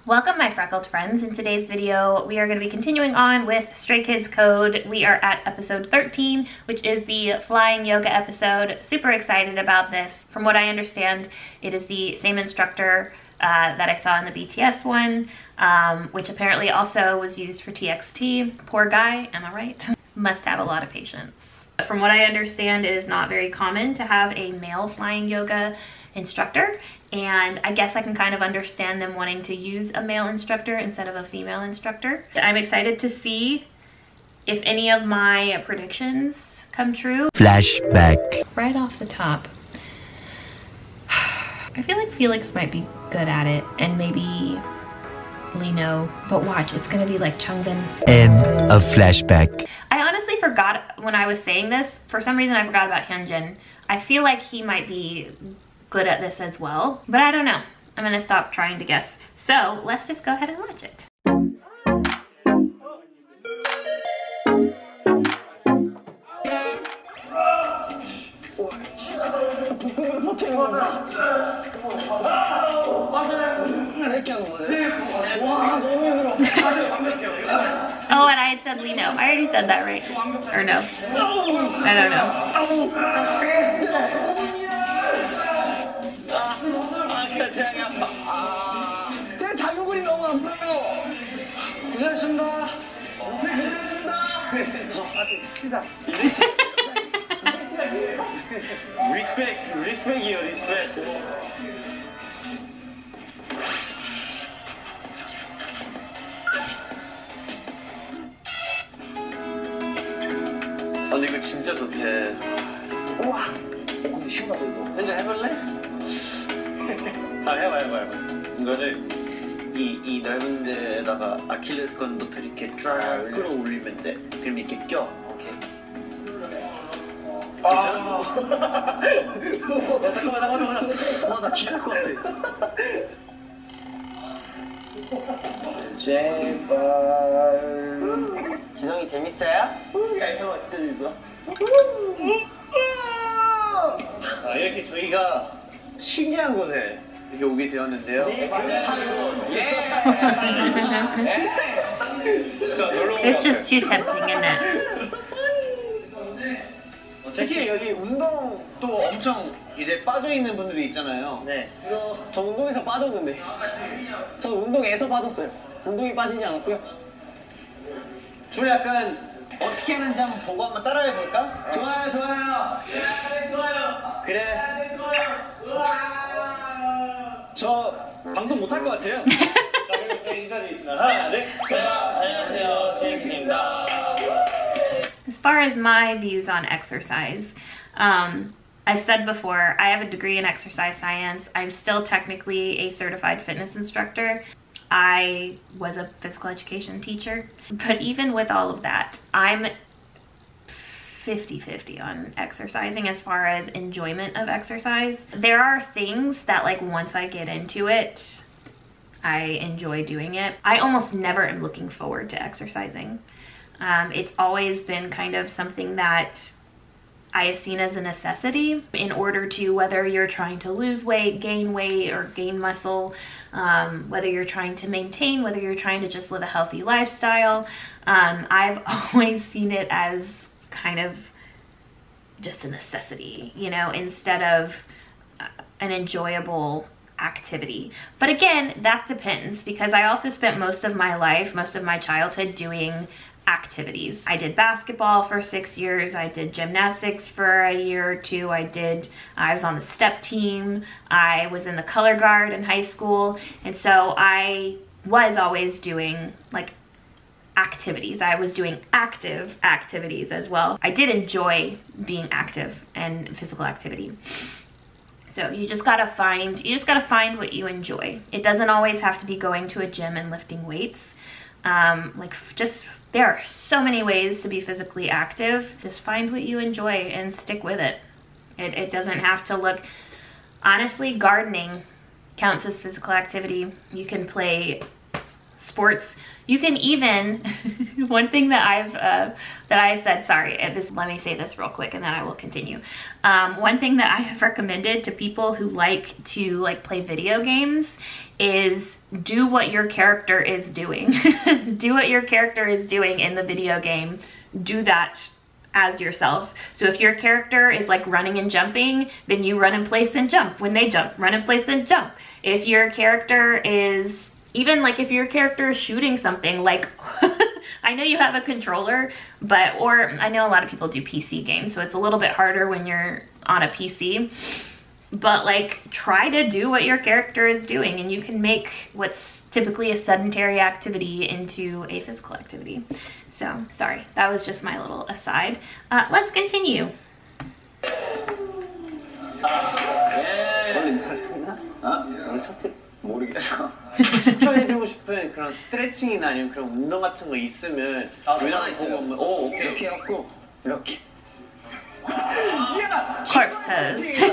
Welcome my freckled friends. In today's video we are going to be continuing on with Stray Kids Code. We are at episode 13, which is the flying yoga episode. Super excited about this. From what I understand, it is the same instructor that I saw in the BTS one, which apparently also was used for TXT. Poor guy, am I right? Must have a lot of patience. From what I understand, it is not very common to have a male flying yoga instructor, and I guess I can kind of understand them wanting to use a male instructor instead of a female instructor. I'm excited to see if any of my predictions come true. Flashback. Right off the top, I feel like Felix might be good at it, and maybe Lino, but watch, it's gonna be like Changbin. End of flashback. I honestly forgot when I was saying this. For some reason I forgot about Hyunjin. I feel like he might be good at this as well, but I don't know. I'm gonna stop trying to guess. So let's just go ahead and watch it. Oh, and I had said Lino. I already said that, right? Or no? I don't know. 리스펙이요, 리스펙. 근데 이거 진짜 좋대. 우와, 근데 시원하다 이거. 현재 해볼래? 해봐. 이거를 이 넓은 데다가 아킬레스건부터 이렇게 쫙 끌어올리면 돼. 그럼 이렇게 껴. 잠깐만. 나 기할 것 같아. 제발. 진영이 재밌어요? 야, 형 진짜 재밌어. 자, 이렇게 저희가 신기한 곳에 이렇게 오게 되었는데요. 진짜 놀러 It's just too tempting, isn't it? 특히 여기 운동도 엄청 이제 빠져있는 분들이 있잖아요. 네. 저 운동에서 빠졌는데. 저 운동에서 빠졌어요. 운동이 빠지지 않았고요. 둘이 약간 어떻게 하는지 한번 보고 한번 따라해볼까? 좋아요. 네, 좋아요. 그래. 저 방송 못할 것 같아요. 자, 그리고 저희 인사드리겠습니다. 하나, 둘, 셋. 안녕하세요. 제이크입니다. As far as my views on exercise, I've said before, I have a degree in exercise science. I'm still technically a certified fitness instructor. I was a physical education teacher. But even with all of that, I'm 50-50 on exercising as far as enjoyment of exercise. There are things that, like, once I get into it, I enjoy doing it. I almost never am looking forward to exercising. It's always been kind of something that I have seen as a necessity in order to, whether you're trying to lose weight, gain weight, or gain muscle, whether you're trying to maintain, whether you're trying to just live a healthy lifestyle. I've always seen it as kind of just a necessity, you know, instead of an enjoyable activity. But again, that depends, because I also spent most of my life, most of my childhood doing activities. I did basketball for 6 years. I did gymnastics for a year or two. I was on the step team. I was in the color guard in high school. And so I was always doing like activities. I was doing active activities as well. I did enjoy being active and physical activity. So you just gotta find what you enjoy. It doesn't always have to be going to a gym and lifting weights. There are so many ways to be physically active. Just find what you enjoy and stick with it. It doesn't have to look, honestly, gardening counts as physical activity. You can play sports. You can even, one thing that I've said, sorry, let me say this real quick and then I will continue. One thing that I have recommended to people who like to play video games is do what your character is doing. Do what your character is doing in the video game. Do that as yourself. So if your character is like running and jumping, then you run in place and jump. When they jump, run in place and jump. If your character is, even like if your character is shooting something, like I know you have a controller, but, or I know a lot of people do PC games, so it's a little bit harder when you're on a PC, but like try to do what your character is doing and you can make what's typically a sedentary activity into a physical activity. So, sorry, that was just my little aside. Let's continue. 모르겠어. 추천해주고 싶은 그런 스트레칭이나 아니면 그런 운동 같은 거 있으면 하나 있어요. 오, 오케이. 이렇게 해갖고 이렇게. Corpse pose.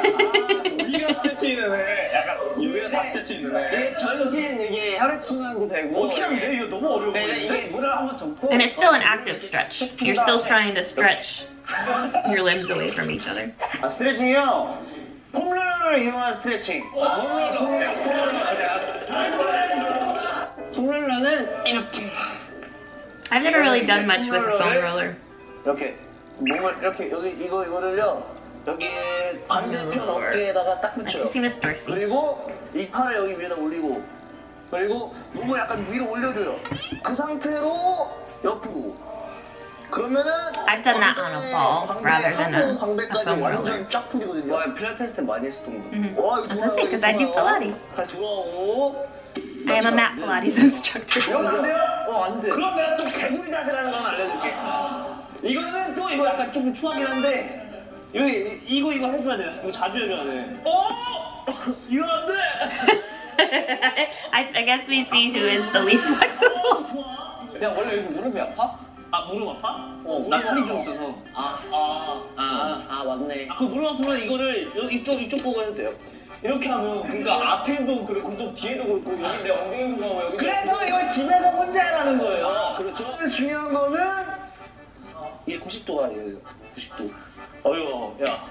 우리가 스트레칭이네. 약간 우리가 다 스트레칭이네. 이게 전신 이게 혈액순환도 되고. 어떻게 하면 돼? 이거 너무 어려워. 이게 물을 한번 젓고. And it's still an active stretch. You're still trying to stretch your limbs away from each other. 아, 스트레칭이요? 폼롤러를 이용한 스트레칭. 폼롤러는 이렇게. I've never really done much with a foam roller. 이렇게 몸을 이렇게 여기 이거를요 여기 반대편 어깨에다가 딱 붙여요. Latissimus dorsi. 그리고 이 팔을 여기 위에다 올리고 그리고 몸을 약간 위로 올려줘요. 그 상태로 옆으로. 그러면은 I've done that on a ball rather than a foam roller. 완전 쫙 풀리거든요. 와, 필라테스 때 많이 했었던 거. 와, 이거 좋아요. Because I do Pilates. 다시 돌아오고. I am a mat Pilates instructor. 이거 안 돼요? 안 돼. 그럼 내가 또 개구리 자세라는 건 알려줄게. 이거는 또 이거 약간 조금 추하긴 한데 이거 해줘야 돼. 이거 자주 해줘야 돼. 이거 안 돼. I guess we see who is the least flexible. 야, 원래 여기 무릎이 아파? 아, 무릎 아파? 나 살이 좀 있어서. 맞네. 그 무릎 아프면 이거를 이쪽 보고 해도 돼요. 이렇게 하면 그러니까 앞에도 그렇고 좀 뒤에도 그렇고 여기 내 엉덩이가 뭐 여기. 그래서 이걸 집에서 혼자 하라는 거예요. 그렇죠. 중요한 거는 이게 90도가 아니에요. 90도. 어휴, 야.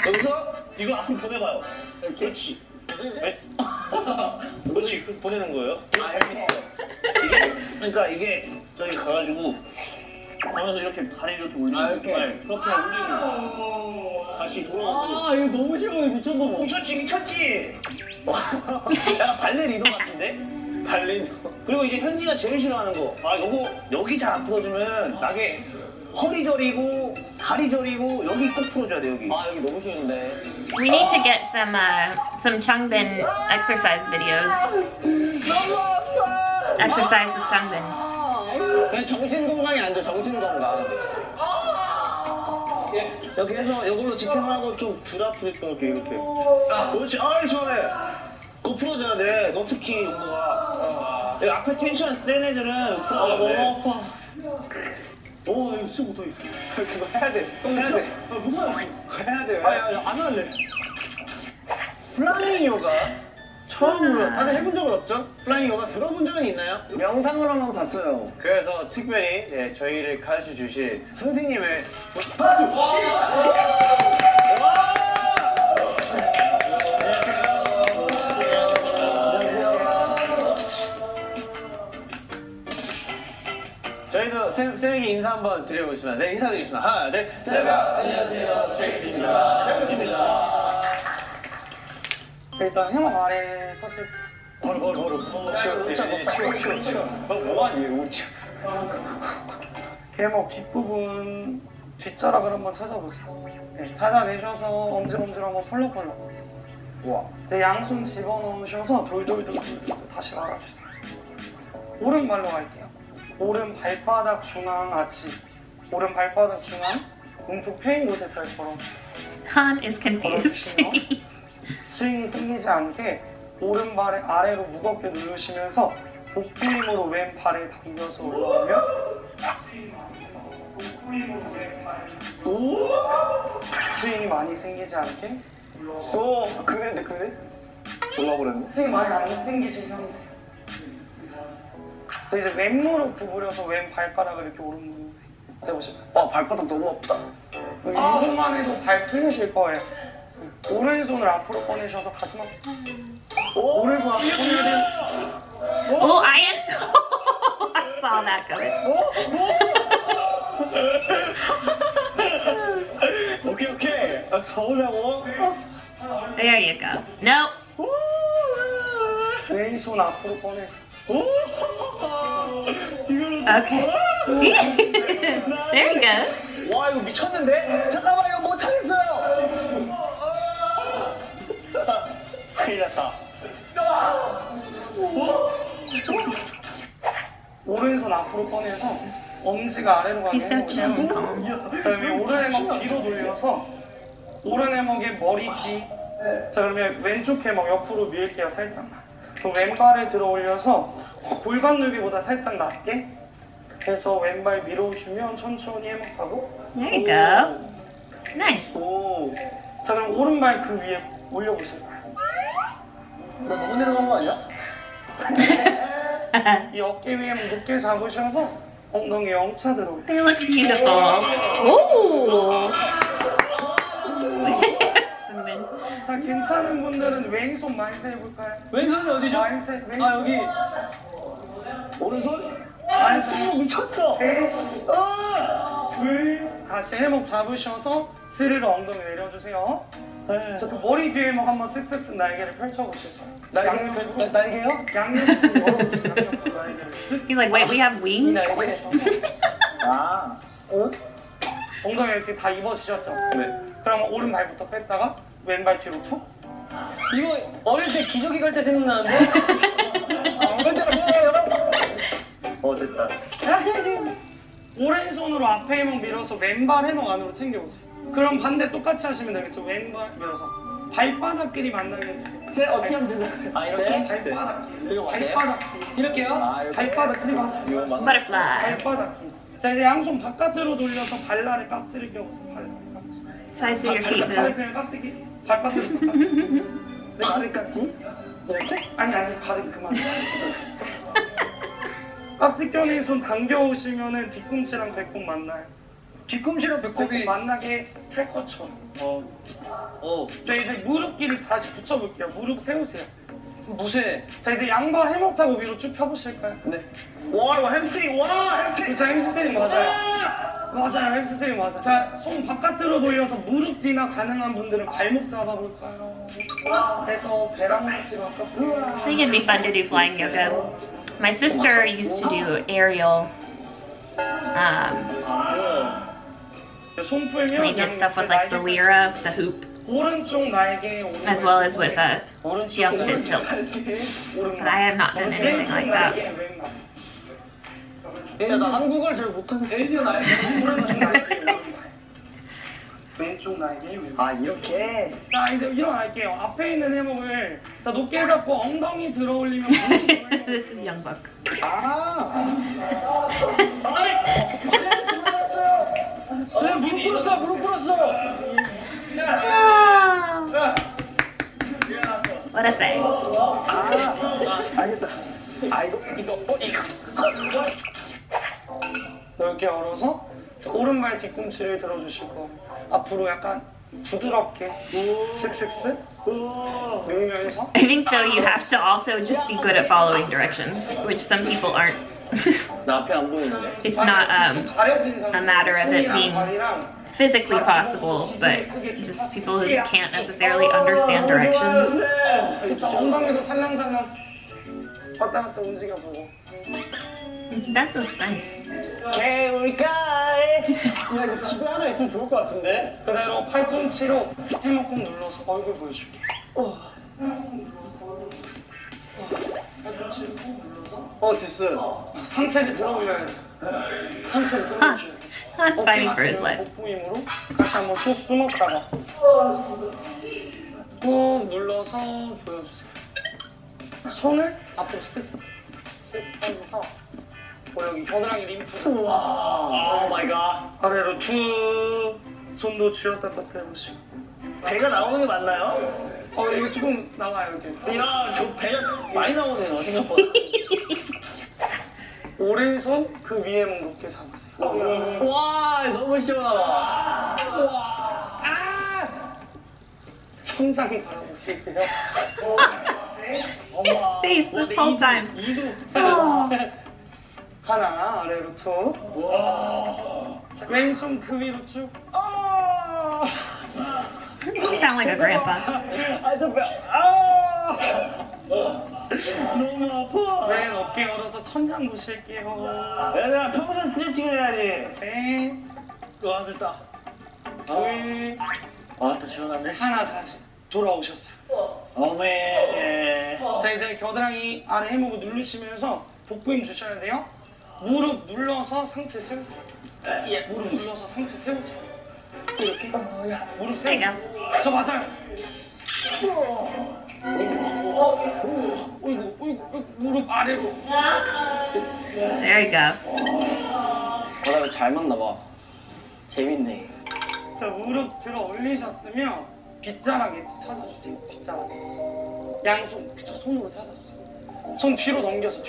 여기서 이거 앞으로 보내봐요. 그렇지. 그렇지. 보내는 거예요. 그러니까 이게 저기 가가지고 가면서 이렇게 다리 이렇게 올리고 이렇게 올리고 다시 돌아오고. 이거 너무 쉬워요. 미쳤나봐. 미쳤지. 약간 발레리노 같은데? 발레리노. 그리고 이제 현지가 제일 싫어하는 거. 요거 여기 잘 안 풀어주면 나게 허리 저리고 다리 저리고 여기 꼭 풀어줘야 돼. 여기. 여기 너무 쉬운데. We need to get some Changbin exercise videos. 너무 아파. Exercise with Changbin. 그냥 정신 건강이 안 돼. 정신 건강. 여기 해서 이걸로 직행을 하고 좀 덜 아프게끔 이렇게. 그렇지. 시원해. 그거 풀어줘야 돼. 너 특히 용도가. 여기 앞에 텐션 센 애들은 풀어줘야 돼. 너무 아파. 이거 진짜 못하겠어. 그거 해야 돼. 해야 돼. 못하겠어. 해야 돼. 안 할래. 플라잉 요가 처음으로 다들 해본 적은 없죠? 플라잉 요가 들어본 적은 있나요? 영상으로만 봤어요. 그래서 특별히 저희를 가르쳐 주실 선생님을 박수! 저희도 쌤에게 인사 한번 드려보겠습니다. 네, 인사드리겠습니다. 하나, 둘, 쌤! 안녕하세요, 쌤입니다. 쌤입니다. 일단 형 아래 서실. 치워. 뭐하니, 우리 치워. 개목 뒷부분 뒷자락을 한번 찾아보세요. 네, 찾아내셔서 엄지엄지로 한번 펄럭펄럭. 우와. 네, 양손 집어넣으셔서 돌돌돌 다시 말아주세요. 오른발로 갈게요. 오른 발바닥 중앙 아치. 오른 발바닥 중앙 움푹 패인 곳에 잘 걸어. Han is confused. 스윙이 생기지 않게 오른발을 아래로 무겁게 누르시면서 복부 힘으로 왼발에 당겨서 올라오면 복부 힘으로 왼발을 스윙이 많이 생기지 않게 그래? 올라버렸네. 스윙이 많이 안 생기신 형태. 자, 이제 왼무릎 구부려서 왼 발바닥을 이렇게 오른무릎 해보실까요? 발바닥 너무 아프다. 이것만 해도 발 풀리실 거예요. 오른손을 앞으로 꺼내셔서 가슴 앞. 오른손 앞으로 꺼내야 돼요. Oh, I saw that coming. 오케이. 저으려고. There you go. No. 왼손 앞으로 꺼내서. Okay. There you go. 와, 이거 미쳤는데? 잠깐만, 이거 못하겠어요. 큰일 났다. 오른손 앞으로 꺼내서 엄지가 아래로 가게 He's so chill and calm. 그다음에 오른 해먹 뒤로 돌려서 오른 해먹의 머리 뒤. 자, 그러면 왼쪽 해먹 옆으로 밀게요, 살짝만. 그럼 왼발을 들어 올려서 골반 누기보다 살짝 낮게 해서 왼발 밀어주면 천천히 해먹하고. There you go. Nice. 오. 자, 그럼 오른발 그 위에 올려보실까요? 나 너무 내려간 거 아니야? 이 어깨 위에 높게 잡으셔서 엉덩이 영차 들어 올려요. They look beautiful. Ooh. 자, 괜찮은 분들은 왼손 만세 해볼까요? 왼손이 어디죠? 만세, 왼손. 아, 여기. 오른손? 만세 미쳤어. 셋, 둘, 다시 해먹 잡으셔서 스르르 엉덩이 내려주세요. 네. 자, 그 머리 뒤에 해먹 한번 쓱쓱쓱 날개를 펼쳐보실까요? 날개요? 양옆으로 열어보세요. 양옆으로 날개를 쓱. He's like, wait, we have wings? 아. 어? 엉덩이 이렇게 다 입어지셨죠? 네. 그러면 오른발부터 뺐다가 왼발 뒤로 툭. 이거 어릴 때 기저귀 갈 때 생각나는데? 됐다. 오른손으로 앞에 해먹 밀어서 왼발 해먹 안으로 챙겨보세요. 그럼 반대 똑같이 하시면 되겠죠? 왼발 밀어서 발바닥끼리 만나게 해주세요. 어떻게 하면 되나? 아, 이렇게? 발바닥끼리. 이거 맞아요? 발바닥끼리. 이렇게요? 아, 이렇게? 발바닥끼리 마세요. Butterfly. 발바닥끼리. 자, 이제 양손 바깥으로 돌려서 발날에 깍지를 껴보세요. 발날에 깍지. Sides of your feet 발에 move. 그냥 깍지기. 발바닥으로 깍지. 발을 깎지? 이렇게? 아니, 발은 그만. 깍지 껴낸 손 당겨오시면은 뒤꿈치랑 배꼽 만나요. 뒤꿈치랑 배꼽이. 만나게 할 것처럼. 자, 이제 무릎끼리 다시 붙여볼게요. 무릎 세우세요. 무쇠. 자, 이제 양발 해먹 타고 위로 쭉 펴보실까요? 네. 와, 이거 햄스트링. 와, 햄스트링. 자, 햄스트링 맞아요. 맞아요, 햄스트링 맞아요. 자, 손 바깥으로 돌려서 무릎 뒤나 가능한 분들은 발목 잡아볼까요? 해서 배랑 같이 바꿔보세요. I think it'd be fun to do flying yoga. My sister used to do aerial. 손 풀면 They did stuff with like the lira, the hoop, 오른쪽 날개 as well as with she also did silks. But I have not done anything like that. 야, 나 한국어를 잘 못하겠어. 왼쪽 날개 왼쪽. 아, 이렇게? 자, 이제 일어날게요. 앞에 있는 해먹을 자 높게 잡고 엉덩이 들어 올리면 This is Young Buck. 저 무릎 꿇었어, 무릎 꿇었어. What I say? 알겠다. 아, 이거. 이렇게 열어서 자, 오른발 뒤꿈치를 들어주실 거예요. 앞으로 약간 부드럽게 슥슥슥 밀면서. I think though you have to also just be good at following directions, which some people aren't. 나 앞에 안 보이는데. It's not a matter of it being physically possible, but just people who can't necessarily understand directions. 그쵸, 엉덩이도 살랑살랑 왔다 갔다 움직여보고. That was fun. 개울가에. 야, 이거 집에 하나 있으면 좋을 것 같은데? 그대로 팔꿈치로 해먹고 눌러서 얼굴 보여줄게. 팔꿈치를 꾹 눌러서 됐어요. 상체를 들어 올려야 돼. 상체를 끌어올려야 돼. That's fighting for his life. 복부 힘으로 다시 한번 쭉 숨었다가 꾹 눌러서 보여주세요. 손을 앞으로 쓱 하면서 여기 겨드랑이 림프 오 마이 갓. 아래로 툭 손도 쥐었다 뺐다 해보시고 배가 나오는 게 맞나요? 이거 조금 나와요 이렇게. 야, 저 배가 많이 나오네요, 생각보다. 오른손 그 위에 목 높게 잡으세요. 와, 너무 시원하다. 와. 천장 바라보실게요. His face this whole time. 하나 아래로 툭. 자, 왼손 그 위로 쭉. You sound like a grandpa. 너무 아파. 왼 어깨 열어서 천장 보실게요. 얘들아, 평소 스트레칭을 해야지. 셋, 와, 됐다. 둘, 아, 또 시원하네. 하나 다시 돌아오셨어요. 어메. 자, 이제 겨드랑이 아래 해목을 누르시면서 복부 힘 주셔야 돼요. 무릎 눌러서 상체 세우세요. 무릎 눌러서 상체 세우세요. 이렇게 무릎 세우세요. 저 맞아요. 어이구, 무릎 아래로. There you go. 바닥을 잘 맞나 봐. 재밌네. 자, 무릎 들어 올리셨으면 빗자락 엣지 찾아주세요. 빗자락 엣지. 양손, 그쵸, 손으로 찾아주세요. 손 뒤로 넘겨서,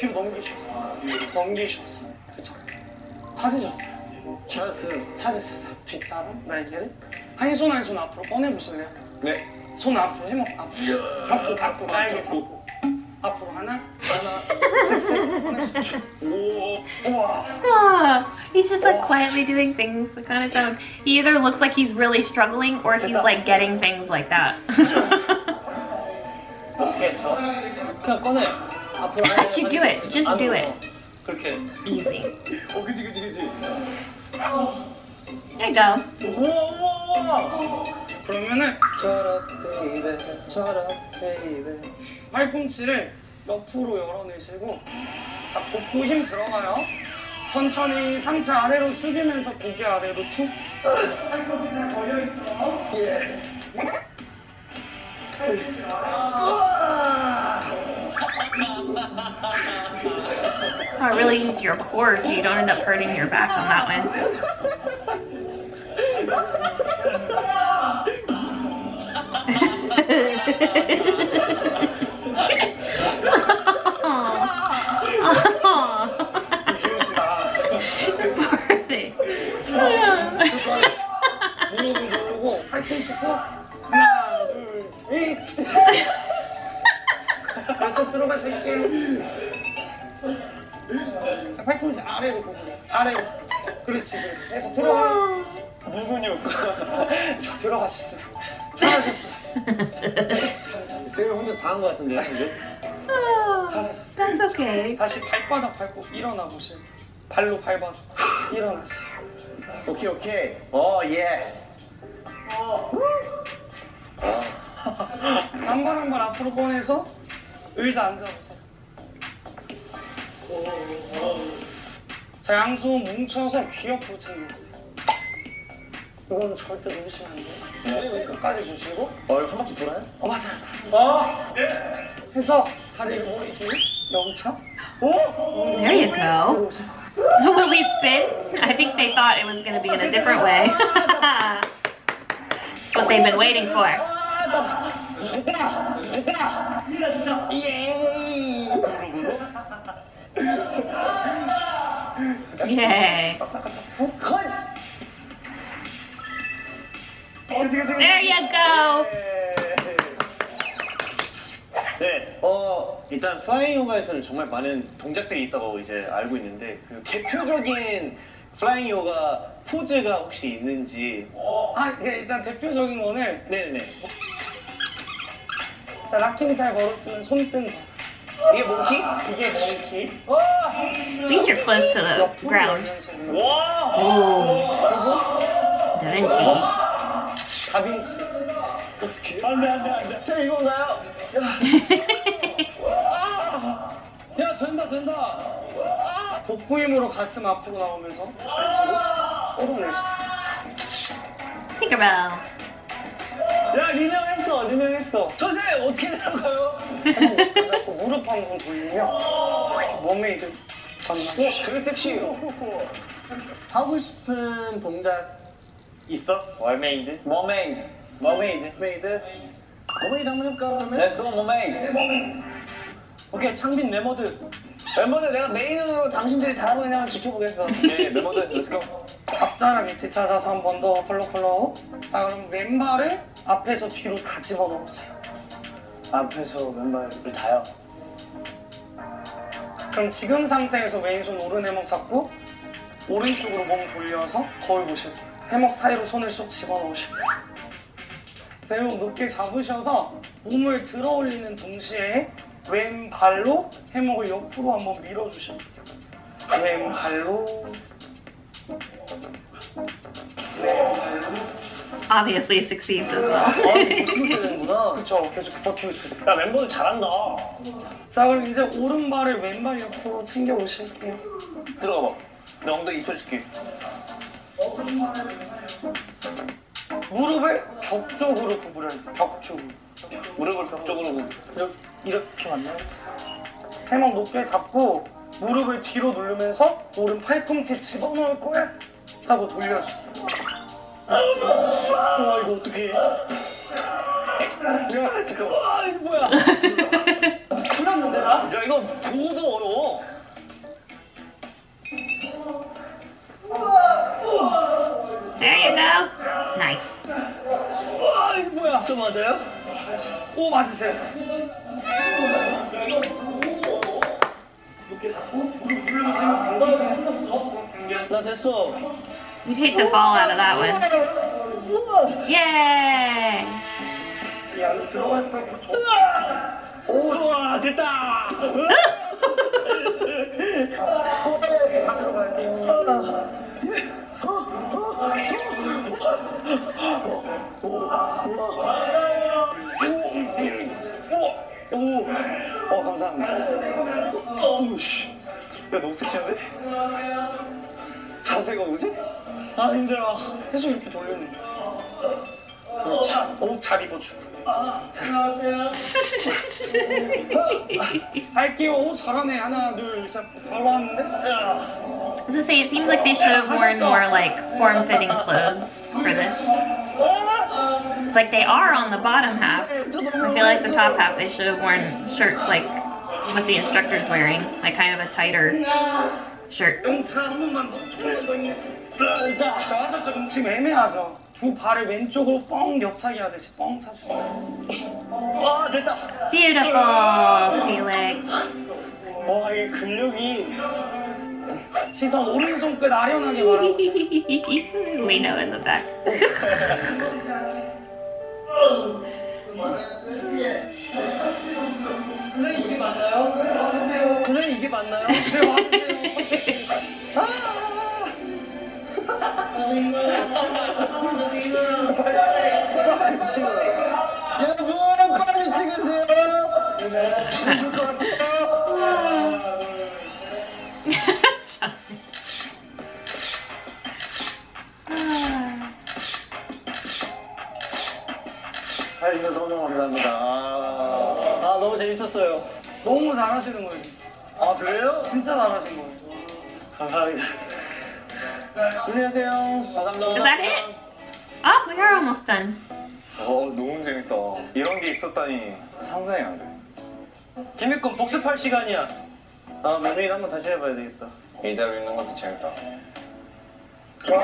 넘기셔서. 그쵸. 찾으셨어요. 찾았어요. 빗자락, 날개를. 한 손 한 손 앞으로 꺼내보실래요? 네. 손 앞으로, 해먹 앞으로. 잡고, 날개 잡고. 앞으로 하나, 셋, 꺼내주세요. He's just like quietly doing things on his own. He either looks like he's really struggling or he's like getting things like that. 어떻게 했어? 그냥 꺼내. 앞으로 하나. You do it. Just do it. 그렇게. Easy. 그치. There you go. 우와. 그러면은 저런 베이베. 팔꿈치를 옆으로 열어내시고, 자, 복부 힘 들어가요. 천천히 상체 아래로 숙이면서 고개 아래로 툭. 팔꿈치를 벌려있죠. 예. I really use your core so you don't end up hurting your back on that one. Poor thing. 무릎을 누르고 팔꿈치 꼭 하나, 둘, 셋. 계속 들어가실게요. 자, 팔꿈치 아래로 굽고요. 아래로. 그렇지. 계속 들어가요. 무근육. 자, 들어가시죠. 잘하셨어요. 쌤 혼자 다 한 것 같은데요, 지금? 잘하셨어요. That's okay. 다시 발바닥 밟고 일어나 보세요. 발로 밟아서 일어나세요. 오케이. 예스. 한 발 한 발 앞으로 꺼내서 의자 앉아보세요. 자, 양손 뭉쳐서 귀 옆으로 챙겨보세요. 이거는 절대 누르시면 안 돼요. 네, 끝까지 주시고. 한 바퀴 돌아요? 맞아요. 해서 다리를 머리 뒤 영차. There you go. Will we spin? I think they thought it was going to be in a different way. That's what they've been waiting for. Yay. There you go. 네, 일단 플라잉 요가에서는 정말 많은 동작들이 있다고 이제 알고 있는데 그 대표적인 플라잉 요가 포즈가 혹시 있는지. 일단 대표적인 거는 네네네. 자, 락킹 잘 걸었으면 손등. 이게 몽키? 이게 몽키. At least you're close to the 옆으로 ground. 열면서 와! Da Vinci. 다빈치. 어떻게? 안돼. 쌤 이건가요? 야 된다. 복부 힘으로 가슴 앞으로 나오면서 오른내시. Tinkerbell. 야 리명했어. 선생님 어떻게 들어가요? 자꾸 무릎 한 번 돌리면 이렇게 머메이드 전나. 되게 섹시해요. 하고 싶은 동작 있어? 월메이드? 머메이드 한번 해볼까 그러면? Let's go 머메이드. 오케이, 창빈 내 모드. 멤버들 내가 메인으로 당신들이 잘하고 있는 걸 지켜보겠어. 네, 멤버들 렛츠고. 앞자락 밑에 찾아서 한 번 더 컬러컬러. 자, 그럼 왼발을 앞에서 뒤로 다 집어넣으세요. 앞에서 왼발을 다요. 그럼 지금 상태에서 왼손 오른 해먹 잡고 오른쪽으로 몸 돌려서 거울 보실게요. 해먹 사이로 손을 쏙 집어넣으시고 해먹 높게 잡으셔서 몸을 들어 올리는 동시에 왼발로 해먹을 옆으로 한번 밀어주실게요. 왼발로 Obviously succeeds as well. 버티고 있어야 되는구나. 그쵸, 계속 버티고 있어요. 야, 멤버들 잘한다. 자, 그럼 이제 오른발을 왼발 옆으로 챙겨 오실게요. 들어가 봐. 내 엉덩이 입혀줄게. 무릎을 벽 쪽으로 구부려요. 벽 쪽으로. 무릎을 벽 쪽으로 이렇게 맞나요? 해먹 높게 잡고 무릎을 뒤로 누르면서 오른 팔꿈치 집어넣을 거야 하고 돌려줘. 와, 이거 어떡해. 야, 잠깐만. 와, 이거 뭐야. 풀었는데 나? 야, 이거 보고도 어려워. There you go. Nice. 와, 이거 뭐야. 저 맞아요? 오, 맞으세요. 높게 잡고 무릎 누르면서 당겨야 힘없어. 나 됐어. You'd hate to fall out of that one. Yay! 이 안으로 들어갈 거야. 오, 좋아. 됐다. 다 들어갈게요. 오, 감사합니다. 어우, 씨. 야, 너무 섹시한데? 자세가 뭐지? 아, 힘들어. 계속 이렇게 돌리는 거. 그렇지. 옷 잘 입어주고. 할게요. 오, 잘하네. 하나, 둘, 셋. 바로 왔는데? I was gonna say, it seems like they should have worn more like form-fitting clothes for this. It's like they are on the bottom half. I feel like the top half they should have worn shirts like what the instructor's wearing, like kind of a tighter shirt. 영차 한 번만 더. 조금 더 있네. 저 하셨죠? 그럼 지금 애매하죠? 두 발을 왼쪽으로 뻥 옆차기 하듯이 뻥 차주세요. 아, 됐다. Beautiful, Felix. 와, 이 근력이. 시선 오른손 끝 아련하게 바라보세요. We know in the back. 선생님 이게 맞나요? 와주세요. 선생님, 이게 맞나요? 네, 와주세요. 여러분, 빨리 찍으세요. 해주셔서 너무 감사합니다. 아, 너무 재밌었어요. 너무 잘하시는 거예요. 아, 그래요? 진짜 잘하신 거예요. 감사합니다. 안녕하세요. 감사합니다. Is that it? Oh, we are almost done. 너무 재밌다. 이런 게 있었다니 상상이 안 돼. 김익건 복습할 시간이야. 아, 매매인 한번 다시 해봐야 되겠다. 이 자리에 있는 것도 재밌다. I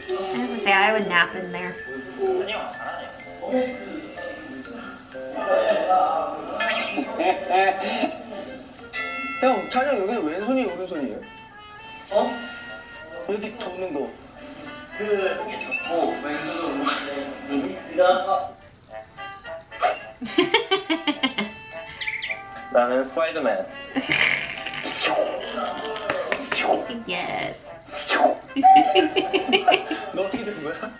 was gonna say I would nap in there. 아니요, 잘하네. 형, 차장 여기는 왼손이 오른손이에요? 어? 이렇게 돕는 거. 이렇게 잡고 왼손으로 네가 나는 스파이더맨. Yes. 너 어떻게 된 거야?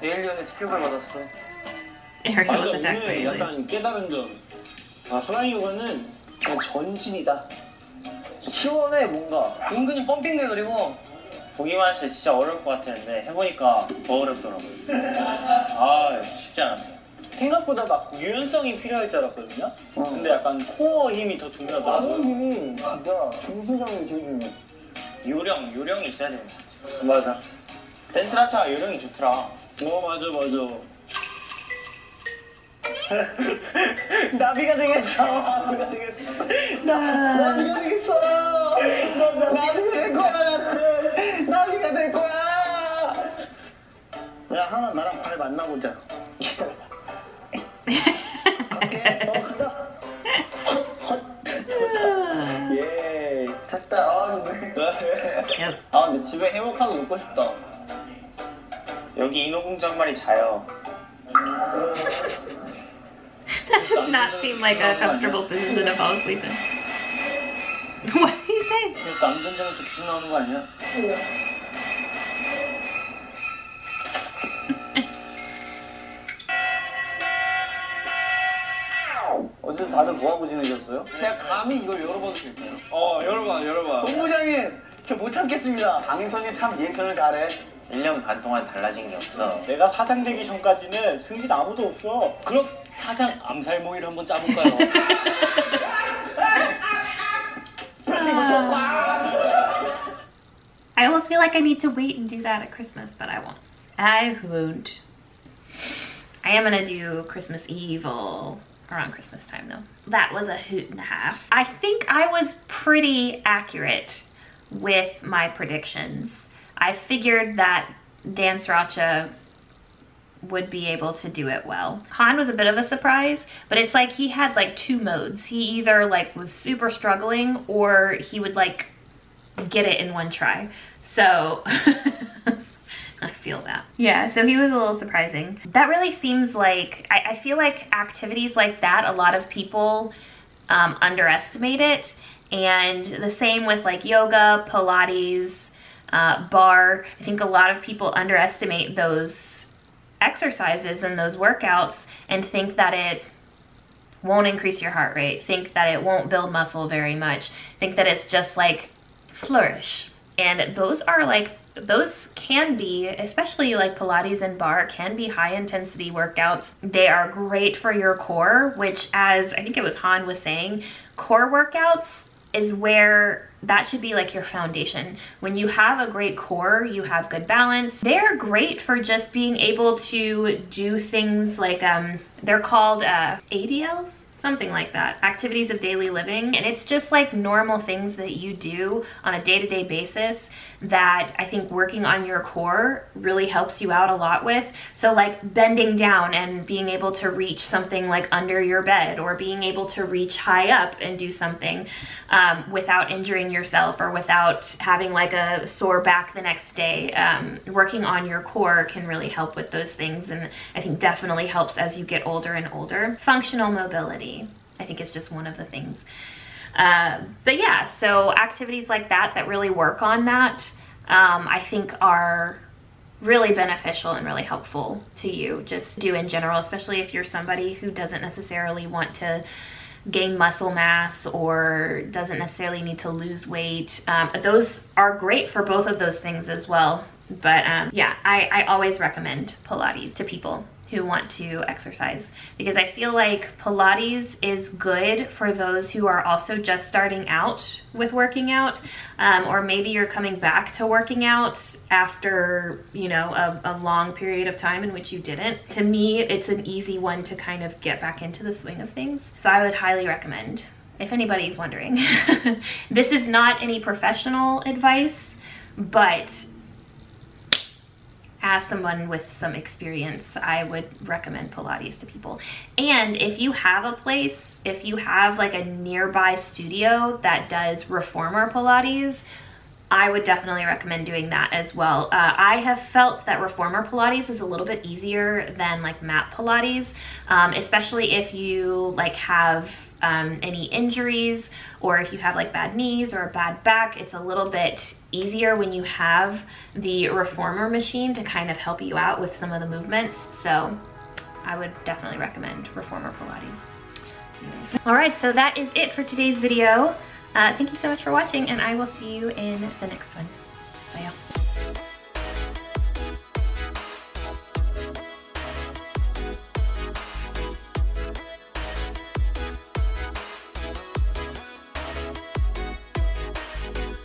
에일리언에서 표가 받았어. Ariel was 맞아, attacked by 오늘 aliens. 약간 깨달은 점. 아, 플라잉 요가는 그냥 전신이다. 시원해, 뭔가. 은근히 펌핑되더리고. 보기만 했을 때 진짜 어려울 것 같았는데 해보니까 더 어렵더라고요. 아, 쉽지 않았어요. 생각보다 막 유연성이 필요할 줄 알았거든요. 근데 약간 코어 힘이 더 중요하더라고요. 힘이 진짜 중소장이 제일 중요해. 요령이 있어야 되는 거지. 맞아. 댄스라차가 요령이 좋더라. 맞아. 나비가 되겠어. 나비가 되겠어. 나비가 되겠어. 나비가 될 거야. 나는 나비가 될 거야. 야, 하나 나랑 발 만나보자. 갈게. 간다. 예, 됐다. 아, 근데. 아, 근데 집에 행복하게 눕고 싶다. 여기 인어공장만이 자요. That does not seem like a comfortable position to fall asleep in. What did he say? 남전쟁에서 귀신 나오는 거 아니야? 어제 다들 뭐하고 지내셨어요? 제가 감히 이걸 열어봐도 될까요? 열어봐. 본부장님, 저 못 참겠습니다. 강인선이 참 리액션을 잘해. 1년 반 동안 달라진 게 없어. 내가 사장 되기 전까지는 승진 아무도 없어. 그럼 사장 암살모의를 한번 짜볼까요? I almost feel like I need to wait and do that at Christmas, but I won't. I won't. I am gonna do Christmas Eve around Christmas time though. That was a hoot and a half. I think I was pretty accurate with my predictions. I figured that Dan Sriracha would be able to do it well. Han was a bit of a surprise, but it's like he had like two modes. He either like was super struggling or he would like get it in one try. So I feel that. Yeah, so he was a little surprising. That really seems like, I feel like activities like that, a lot of people underestimate it. And the same with like yoga, Pilates, bar. I think a lot of people underestimate those exercises and those workouts and think that it won't increase your heart rate, think that it won't build muscle very much, think that it's just like flourish. And those are like, those can be, especially like Pilates and bar, can be high intensity workouts. They are great for your core, which, as I think it was Han was saying, core workouts is where that should be like your foundation. When you have a great core, you have good balance. They're great for just being able to do things like, they're called ADLs? Something like that, activities of daily living. And it's just like normal things that you do on a day-to-day basis that I think working on your core really helps you out a lot with. So like bending down and being able to reach something like under your bed, or being able to reach high up and do something without injuring yourself or without having like a sore back the next day. Working on your core can really help with those things, and I think definitely helps as you get older and older. Functional mobility, I think, is just one of the things. But yeah, so activities like that that really work on that, I think are really beneficial and really helpful to you just do in general, especially if you're somebody who doesn't necessarily want to gain muscle mass or doesn't necessarily need to lose weight. Those are great for both of those things as well. But yeah, I always recommend Pilates to people who want to exercise, because I feel like Pilates is good for those who are also just starting out with working out, or maybe you're coming back to working out after, you know, a long period of time in which you didn't. To me, it's an easy one to kind of get back into the swing of things. So I would highly recommend, if anybody's wondering. This is not any professional advice, but as someone with some experience, I would recommend Pilates to people. And if you have a place, if you have like a nearby studio that does reformer Pilates, I would definitely recommend doing that as well. I have felt that reformer Pilates is a little bit easier than like mat Pilates, especially if you like have any injuries, or if you have like bad knees or a bad back. It's a little bit easier when you have the reformer machine to kind of help you out with some of the movements. So I would definitely recommend reformer Pilates. All right, so that is it for today's video. Thank you so much for watching, and I will see you in the next one. Bye, y'all.